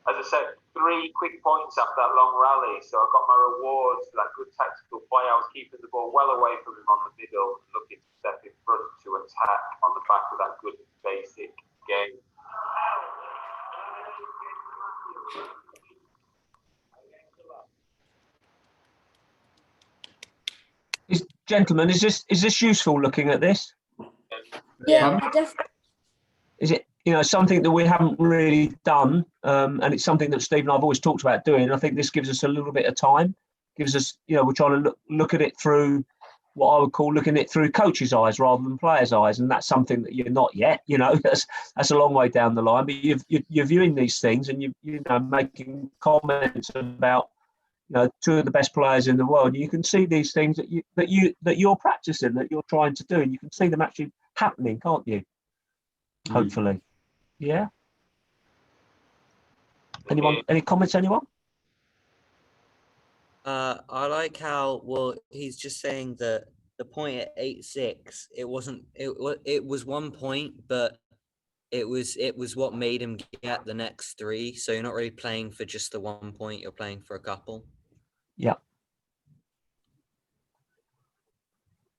as I said, 3 quick points after that long rally, so I got my rewards for that good tactical play. I was keeping the ball well away from him on the middle and looking to step in front to attack on the back of that good basic game. Gentlemen, is this useful, looking at this? Yeah, definitely. Is it something that we haven't really done, and it's something that Steve and I've always talked about doing? I think this gives us a little bit of time, gives us, we're trying to look at it through what I would call looking at it through coaches' eyes rather than players' eyes, and that's something that you're not yet. That's a long way down the line, but you're viewing these things and you're making comments about 2 of the best players in the world. You can see these things that you're practicing, that you're trying to do, and you can see them actually happening, can't you? Hopefully. Yeah. Anyone? Any comments? Anyone? I like how he's just saying that the point at 8-6. It wasn't. It was 1 point, but it was what made him get the next 3. So you're not really playing for just the 1 point. You're playing for a couple. Yeah.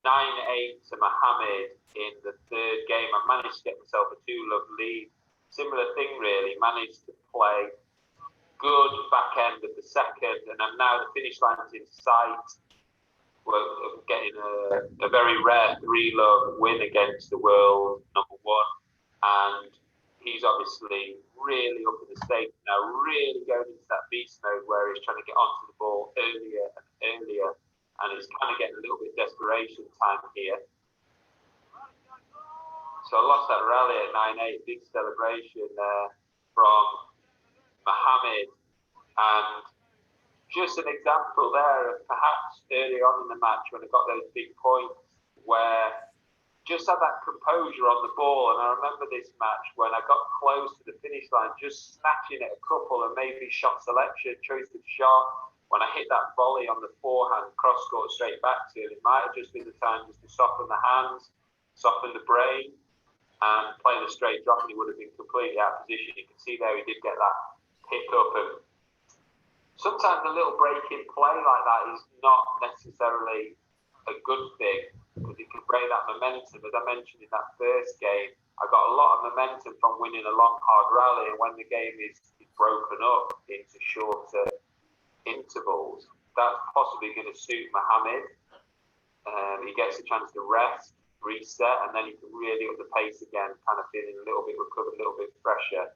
9-8 to Mohammed in the third game. I managed to get myself a 2-love lead. Similar thing, really. Managed to play good back end of the second, and I'm now the finish line's in sight. We're getting a very rare 3-love win against the world number 1, and he's obviously really up in the stakes now, really going into that beast mode where he's trying to get onto the ball earlier and earlier, and it's kind of getting a little bit desperation time here. So I lost that rally at 9-8, big celebration there from Mohammed, and just an example there of perhaps early on in the match when I got those big points where just had that composure on the ball. And I remember this match when I got close to the finish line, just snatching at a couple and maybe shot selection, choice of shot. When I hit that volley on the forehand, cross court straight back to him, it might have just been the time just to soften the hands, soften the brain, and play the straight drop, and he would have been completely out of position. You can see there he did get that pick up. And sometimes a little break in play like that is not necessarily a good thing, because it can break that momentum. As I mentioned in that first game, I got a lot of momentum from winning a long, hard rally, and when the game is broken up into shorter intervals, that's possibly going to suit Mohammed. He gets a chance to rest, reset, and then he can really up the pace again, kind of feeling a little bit recovered, a little bit fresher,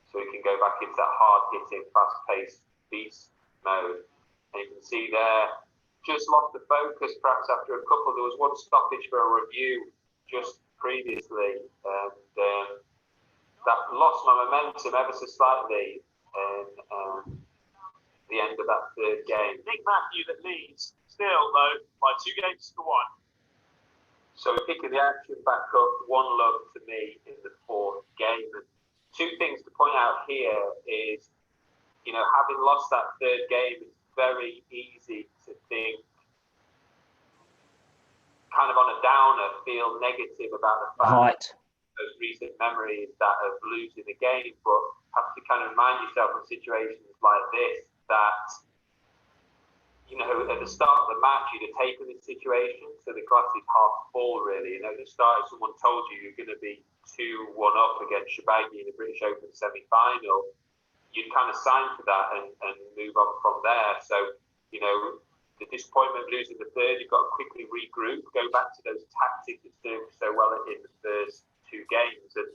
so he can go back into that hard-hitting, fast-paced beast mode. And you can see there, just lost the focus perhaps after a couple. There was one stoppage for a review just previously, and that lost my momentum ever so slightly in the end of that third game. Nick Matthew that leads, still though, by 2 games to 1. So picking the action back up, 1-love to me in the fourth game. And 2 things to point out here is, you know, having lost that third game, it's very easy to think kind of on a downer, feel negative about the fact those recent memories that of losing the game, but have to kind of remind yourself in situations like this that, you know, at the start of the match, you'd have taken this situation, so the glass is half full, really. You know, at the start, if someone told you you're going to be 2-1 up against Shabagi in the British Open semi-final, you'd kind of sign for that and move on from there. So, you know, the disappointment of losing the third, you've got to quickly regroup, go back to those tactics that served so well in the first 2 games. And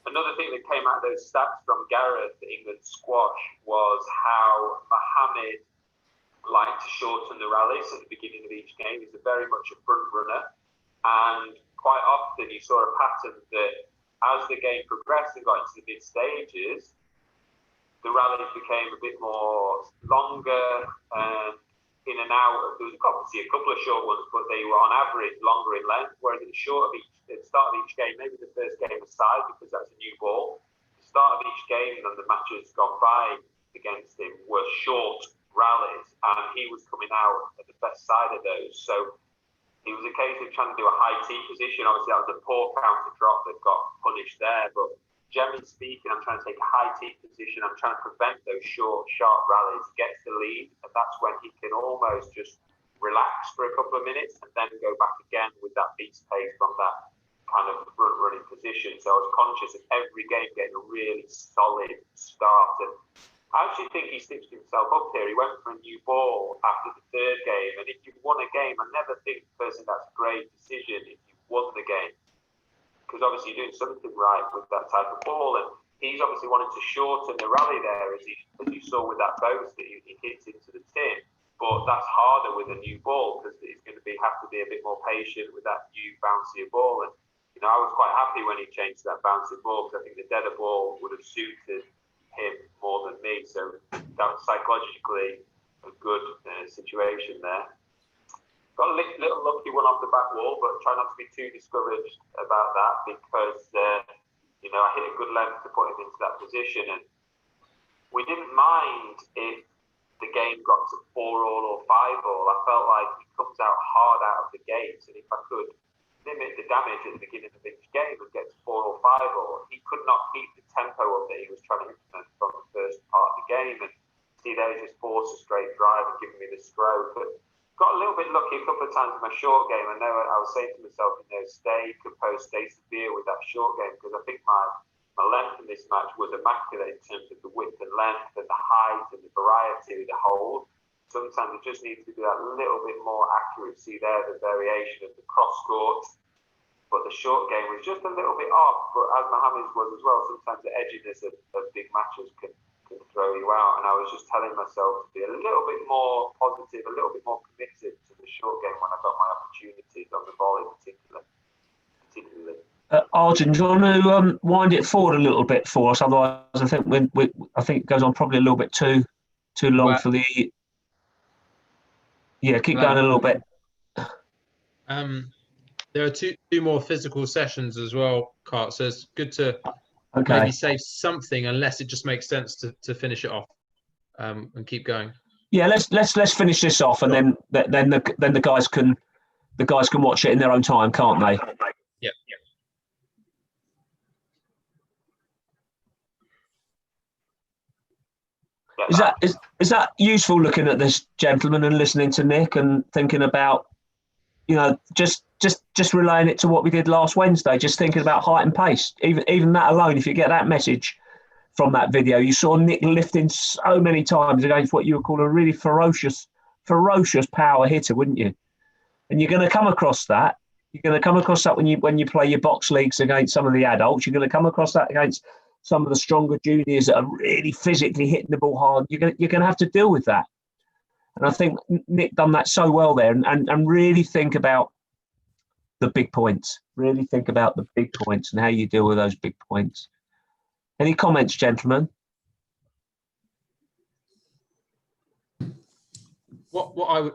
another thing that came out of those stats from Gareth, the England squash, was how Mohammed liked to shorten the rallies at the beginning of each game. He's very much a front runner, and quite often you saw a pattern that as the game progressed and got into the mid stages, the rallies became a bit more longer and in and out. There was obviously a couple of short ones, but they were on average longer in length, whereas at the start of each game, maybe the first game aside because that's a new ball, the start of each game and the matches gone by against him were short rallies, and he was coming out at the best side of those. So it was a case of trying to do a high tee position. Obviously that was a poor counter drop that got punished there, but generally speaking, I'm trying to take a high tee position. I'm trying to prevent those short, sharp rallies, gets the lead, and that's when he can almost just relax for a couple of minutes and then go back again with that beast pace from that kind of front running position. So I was conscious of every game getting a really solid start, and I actually think he stitched himself up here. He went for a new ball after the third game, and if you've won a game, I never think personally that's a great decision if you've won the game, because obviously you're doing something right with that type of ball, and he's obviously wanted to shorten the rally there, as you saw with that boast that he hits into the tin. But that's harder with a new ball because he's going to have to be a bit more patient with that new bouncier ball. And you know, I was quite happy when he changed to that bouncy ball because I think the deader ball would have suited him more than me, so that was psychologically a good situation there. Got a little lucky one off the back wall, but try not to be too discouraged about that because you know, I hit a good length to put him into that position, and we didn't mind if the game got to 4-all or 5-all. I felt like he comes out hard out of the gates, and if I could limit the damage at the beginning of each game and get to 4 or 5 or he could not keep the tempo up that he was trying to implement from the first part of the game. And see there, he just forced a straight drive and giving me the stroke. But got a little bit lucky a couple of times in my short game. I know I was saying to myself, stay composed, stay severe with that short game, because I think my length in this match was immaculate in terms of the width and length and the height and the variety of the hold. Sometimes it just needs to be that little bit more accuracy there, the variation of the cross court. But the short game was just a little bit off. But as Mohammed's was as well, sometimes the edginess of big matches can throw you out. And I was just telling myself to be a little bit more positive, a little bit more committed to the short game when I got my opportunities on the volley, particularly. Arjun, do you want to wind it forward a little bit for us? Otherwise, I think I think it goes on probably a little bit too long for the. Yeah, keep going a little bit. There are two more physical sessions as well, Cart. So it's good to maybe save something, unless it just makes sense to finish it off and keep going. Yeah, let's finish this off, and then the guys can watch it in their own time, can't they? Yeah. Is that useful, looking at this gentleman and listening to Nick and thinking about, just relaying it to what we did last Wednesday, just thinking about height and pace. Even that alone, if you get that message from that video, you saw Nick lifting so many times against what you would call a really ferocious power hitter, wouldn't you? And you're going to come across that. You're going to come across that when you play your box leagues against some of the adults. You're going to come across that against some of the stronger juniors that are really physically hitting the ball hard. You're going to have to deal with that. And I think Nick done that so well there, and really think about the big points. Really think about the big points and how you deal with those big points. Any comments, gentlemen? What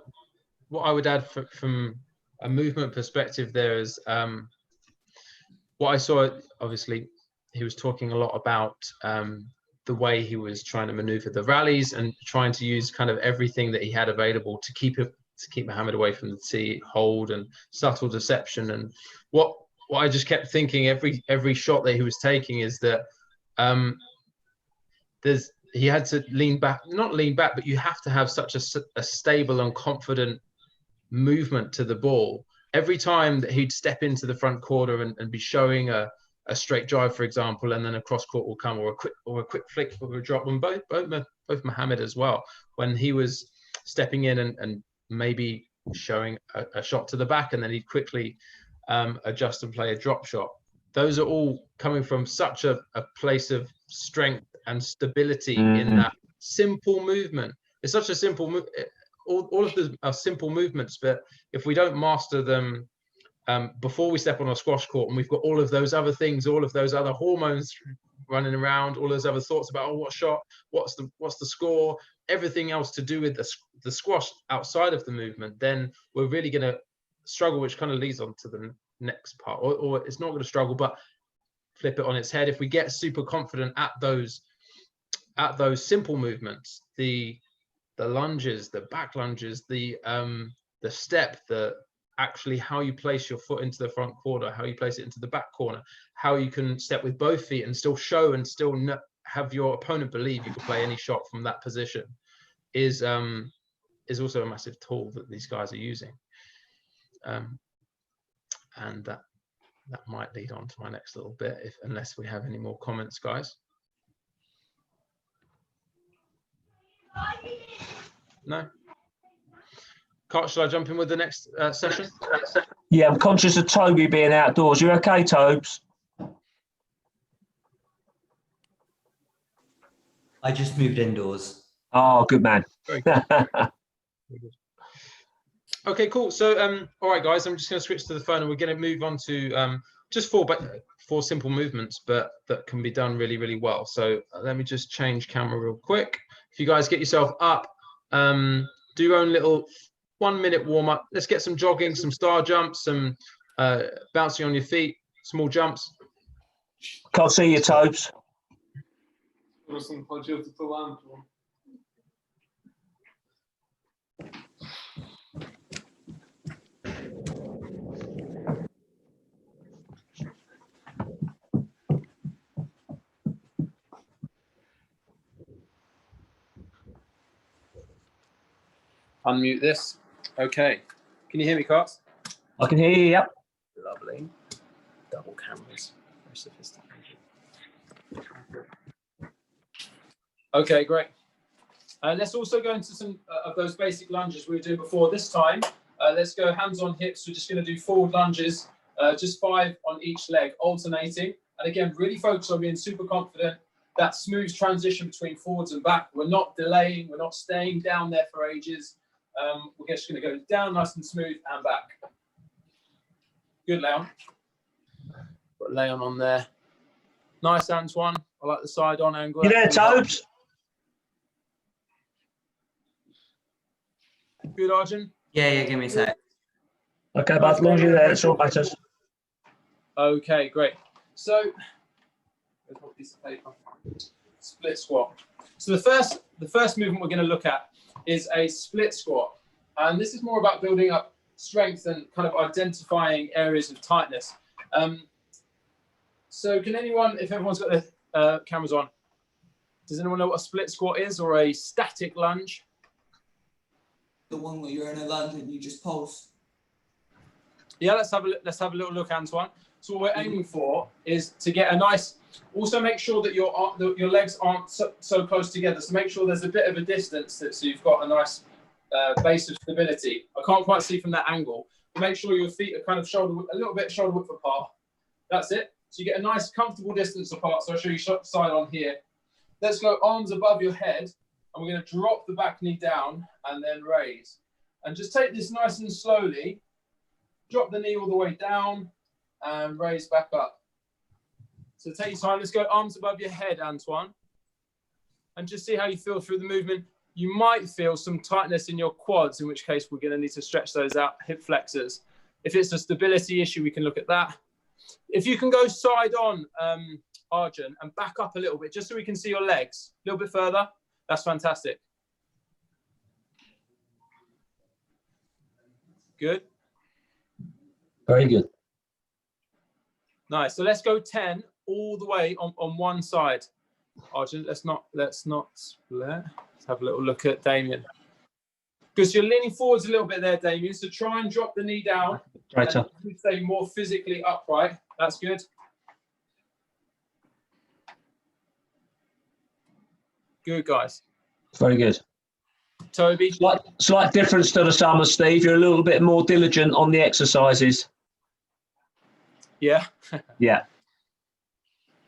I would add from a movement perspective there is what I saw. Obviously, he was talking a lot about the way he was trying to maneuver the rallies and trying to use kind of everything that he had available to keep Mohammed away from the tee, hold and subtle deception. And what I just kept thinking every shot that he was taking is that he had to not lean back, but you have to have such a stable and confident movement to the ball. Every time that he'd step into the front corner and be showing a straight drive, for example, and then a cross court will come, or a quick flick or a drop. And both Mohammed as well, when he was stepping in and maybe showing a shot to the back, and then he'd quickly adjust and play a drop shot. Those are all coming from such a place of strength and stability in that simple movement. It's such a simple move. All of them are simple movements, but if we don't master them before we step on a squash court, and we've got all of those other things, all of those other hormones running around, all those other thoughts about what shot, what's the score, everything else to do with the squash outside of the movement, then we're really going to struggle, which kind of leads on to the next part, or it's not going to struggle, but flip it on its head. If we get super confident at those simple movements, the lunges, the back lunges, the step, actually how you place your foot into the front corner, how you place it into the back corner, how you can step with both feet and still show and still have your opponent believe you can play any shot from that position, is also a massive tool that these guys are using. And that might lead on to my next little bit, unless we have any more comments, guys. No? Cart, shall I jump in with the next session? Yeah, I'm conscious of Toby being outdoors. You okay, Tobes? I just moved indoors. Oh, good man. Very good. Very good. Okay, cool. So, all right, guys, I'm just going to switch to the phone, and we're going to move on to just four simple movements, but that can be done really, really well. So let me just change camera real quick. If you guys get yourself up, do your own little 1 minute warm up. Let's get some jogging, some star jumps, some bouncing on your feet, small jumps. Can't see your Tobes. Unmute this. Okay. Can you hear me, Carts? I can hear you. Yep. Lovely. Double cameras. Very sophisticated. Okay, great. Let's also go into some of those basic lunges we were doing before. This time, let's go hands on hips. We're just going to do forward lunges, just 5 on each leg, alternating. And again, really focus on being super confident. That smooth transition between forwards and back. We're not delaying. We're not staying down there for ages. We're just going to go down nice and smooth and back. Good, Leon. Put Leon on there. Nice, Antoine. I like the side on angle. You there, Tobes? Good, Arjun. Yeah, give me a sec. Okay, but as long as you're there, it's all matters. Okay, great. So, there's one piece of paper. Split squat. So the first movement we're going to look at is a split squat, and this is more about building up strength and kind of identifying areas of tightness. So, can anyone, if everyone's got their cameras on, does anyone know what a split squat is, or a static lunge? The one where you're in a lunge and you just pulse. Yeah, let's have a little look, Antoine. So what we're aiming for is to get a nice. Also, make sure that your legs aren't so close together. So make sure there's a bit of a distance so you've got a nice base of stability. I can't quite see from that angle. But make sure your feet are kind of a little bit shoulder width apart. That's it. So you get a nice comfortable distance apart. So I'll show you side on here. Let's go arms above your head, and we're going to drop the back knee down and then raise. And just take this nice and slowly. Drop the knee all the way down and raise back up. So take your time. Let's go arms above your head, Antoine. And just see how you feel through the movement. You might feel some tightness in your quads, in which case we're going to need to stretch those out, hip flexors. If it's a stability issue, we can look at that. If you can go side on, Arjun, and back up a little bit, just so we can see your legs. A little bit further. That's fantastic. Good. Very good. Nice. So let's go 10 all the way on one side. Arjun, let's not split. Let's have a little look at Damien. Because you're leaning forwards a little bit there, Damien. So try and drop the knee down. Right. And stay more physically upright. That's good. Good, guys. Very good. Toby. Slight difference to the summer, Steve. You're a little bit more diligent on the exercises. Yeah. Yeah.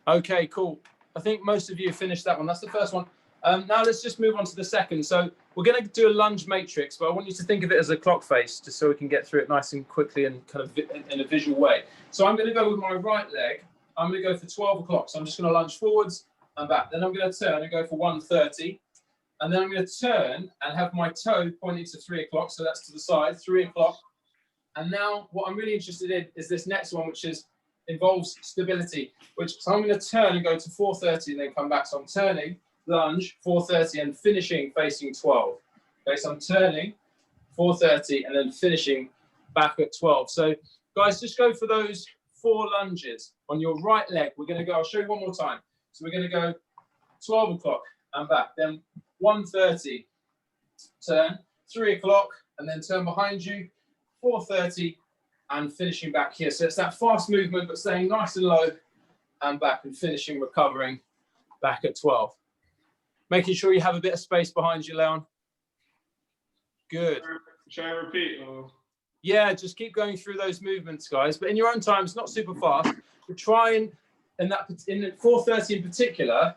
Okay, cool. I think most of you have finished that one. That's the first one. Now let's just move on to the second. So we're going to do a lunge matrix, but I want you to think of it as a clock face, just so we can get through it nice and quickly and kind of in a visual way. So I'm going to go with my right leg. I'm going to go for 12 o'clock. So I'm just going to lunge forwards and back. Then I'm going to turn and go for 1:30. And then I'm going to turn and have my toe pointing to 3 o'clock. So that's to the side, 3 o'clock. And now what I'm really interested in is this next one, which involves stability. So I'm going to turn and go to 4:30 and then come back. So I'm turning, lunge, 4:30 and finishing facing 12. Okay, so I'm turning, 4:30 and then finishing back at 12. So guys, just go for those 4 lunges on your right leg. We're going to go, I'll show you one more time. So we're going to go 12 o'clock and back, then 1:30, turn, 3 o'clock and then turn behind you, 4:30 and finishing back here. So it's that fast movement, but staying nice and low and back and finishing, recovering back at 12. Making sure you have a bit of space behind you, Leon. Good. Should I repeat? Or? Yeah, just keep going through those movements, guys. But in your own time, it's not super fast. But try and, in 4:30 in particular,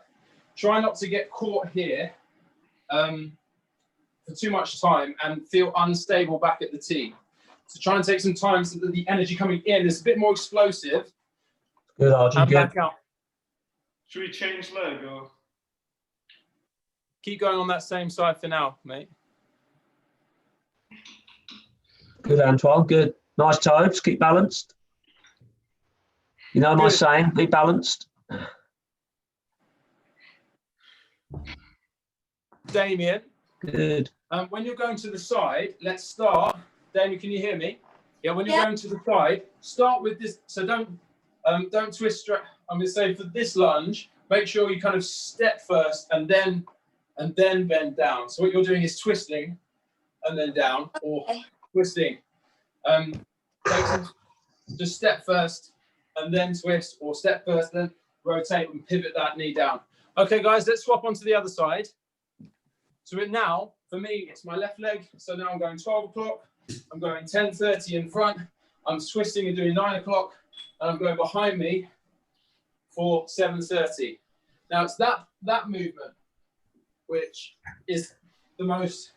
try not to get caught here for too much time and feel unstable back at the tee. So try and take some time so that the energy coming in is a bit more explosive. Good, Arjun. And Good. back out. Should we change leg or? Keep going on that same side for now, mate. Good, Antoine. Good. Nice toes. Keep balanced. You know my saying, be balanced. Damien. Good. When you're going to the side, let's start. Damien, can you hear me? Yeah, when you're going to the side, start with this. So don't twist. I'm going to say for this lunge, make sure you kind of step first and then bend down. So what you're doing is twisting and then down, or twisting. Just step first and then twist, or step first, then rotate and pivot that knee down. Okay, guys, let's swap onto the other side. So now, for me, it's my left leg. So now I'm going 12 o'clock. I'm going 10:30 in front. I'm twisting and doing 9 o'clock. And I'm going behind me for 7:30. Now, it's that movement which is the most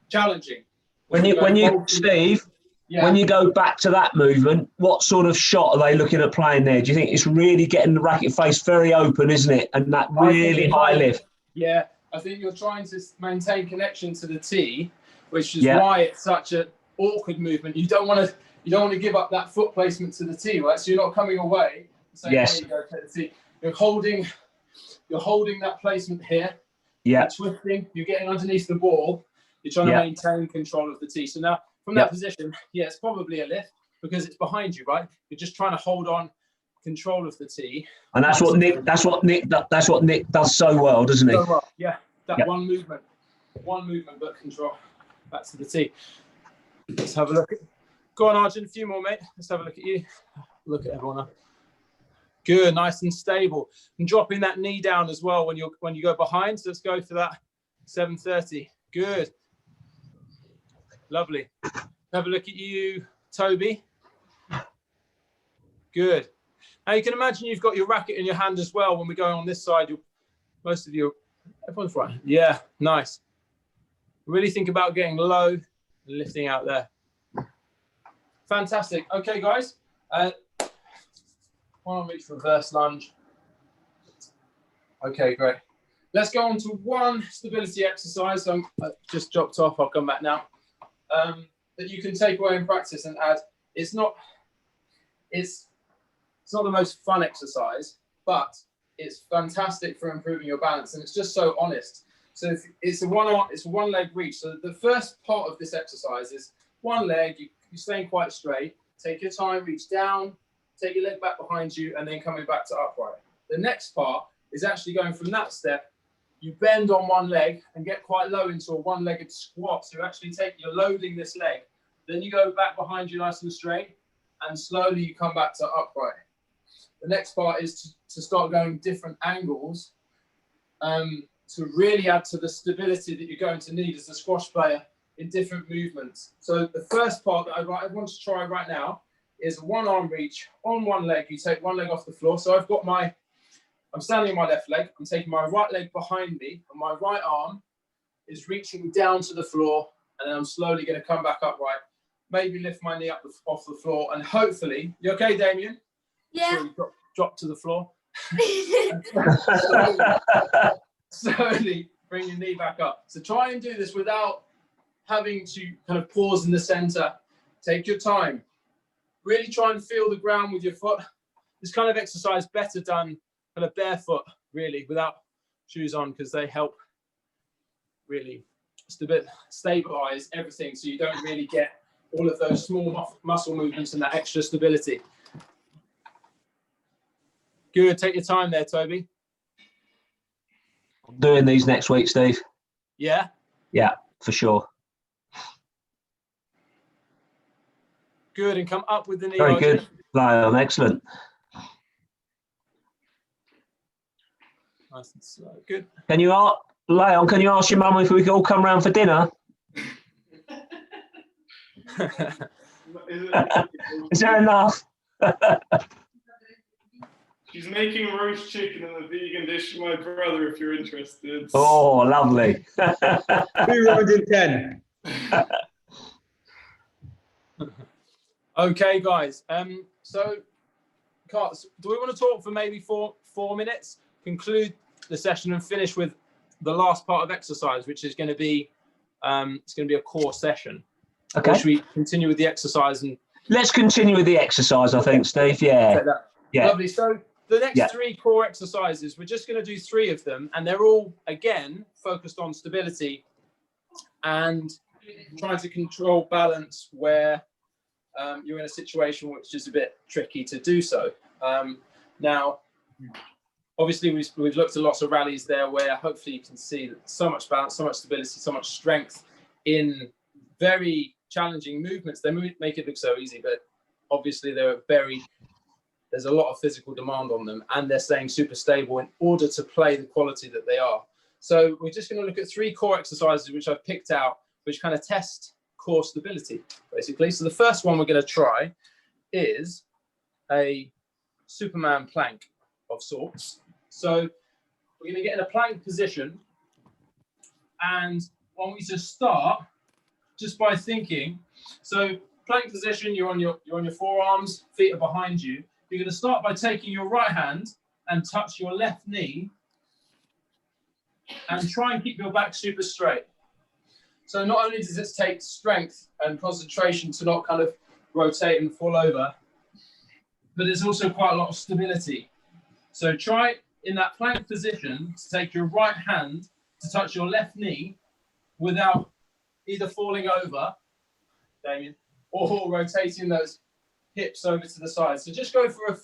challenging. When you Steve, yeah. When you go back to that movement, what sort of shot are they looking at playing there? Do you think it's really getting the racket face very open, isn't it? And that really high lift? Yeah, I think you're trying to maintain connection to the tee, which is why it's such an awkward movement. You don't want to give up that foot placement to the tee, right? So you're not coming away. Yes. You go to the tee. You're holding that placement here. Yeah. You're twisting. You're getting underneath the ball. You're trying to maintain control of the tee. So now, from that position, it's probably a lift because it's behind you, right? You're just trying to hold on control of the tee. And that's what Nick does so well, doesn't he? So well, yeah. One movement, but control back to the tee. Let's have a look. Go on, Arjun. A few more, mate. Let's have a look at you. Look at everyone. Good, nice and stable. And dropping that knee down as well when you go behind. So let's go for that 7:30. Good. Lovely. Have a look at you, Toby. Good. Now you can imagine you've got your racket in your hand as well when we're going on this side. Most of you, everyone's right. Yeah, nice. Really think about getting low and lifting out there. Fantastic. Okay, guys. One reach reverse lunge. Okay, great. Let's go on to one stability exercise. So I just dropped off. I'll come back now. That you can take away in practice and add. It's not the most fun exercise, but it's fantastic for improving your balance, and it's just so honest. So if it's a one leg reach. So the first part of this exercise is one leg. You're staying quite straight. Take your time. Reach down. Take your leg back behind you, and then coming back to upright. The next part is actually going from that step. You bend on one leg and get quite low into a one-legged squat. So you're loading this leg. Then you go back behind you nice and straight, and slowly you come back to upright. The next part is to start going different angles to really add to the stability that you're going to need as a squash player in different movements. So the first part that I want to try right now is one arm reach on one leg. You take one leg off the floor. So I'm standing on my left leg. I'm taking my right leg behind me, and my right arm is reaching down to the floor, and then I'm slowly going to come back upright. Maybe lift my knee up off the floor, and hopefully, you okay, Damien? Yeah. So you drop to the floor. Slowly bring your knee back up. So try and do this without having to kind of pause in the center. Take your time. Really try and feel the ground with your foot. This kind of exercise better done kind of barefoot, really, without shoes on, because they help really stabilize everything, so you don't really get all of those small muscle movements and that extra stability. Good. Take your time there, Toby. I'm doing these next week, Steve. Yeah? Yeah, for sure. Good. And come up with the knee. Very good, Lion. Excellent. Nice and slow. Good. Leon, can you ask your mum if we could all come round for dinner? Is there enough? She's making roast chicken and a vegan dish for my brother, if you're interested. Oh, lovely. 210. Okay, guys. So, do we want to talk for maybe four minutes? Conclude the session and finish with the last part of exercise, which is going to be a core session. Okay. Or should we continue with the exercise? And let's continue with the exercise, I think, Steve. Yeah. Lovely. So the next three core exercises, we're just going to do 3 of them, and they're all, again, focused on stability and trying to control balance where you're in a situation which is a bit tricky to do so. Now, obviously, we've looked at lots of rallies there where hopefully you can see that so much balance, so much stability, so much strength in very challenging movements. They make it look so easy, but obviously there's a lot of physical demand on them, and they're staying super stable in order to play the quality that they are. So we're just going to look at 3 core exercises which I've picked out, which kind of test core stability, basically. So the first one we're going to try is a Superman plank of sorts. So we're going to get in a plank position, and I want you to start just by thinking. So plank position, you're on your forearms, feet are behind you. You're going to start by taking your right hand and touch your left knee, and try and keep your back super straight. So not only does it take strength and concentration to not kind of rotate and fall over, but there's also quite a lot of stability. So try in that plank position to take your right hand to touch your left knee without either falling over, Damien, or rotating those hips over to the side. So just go for a few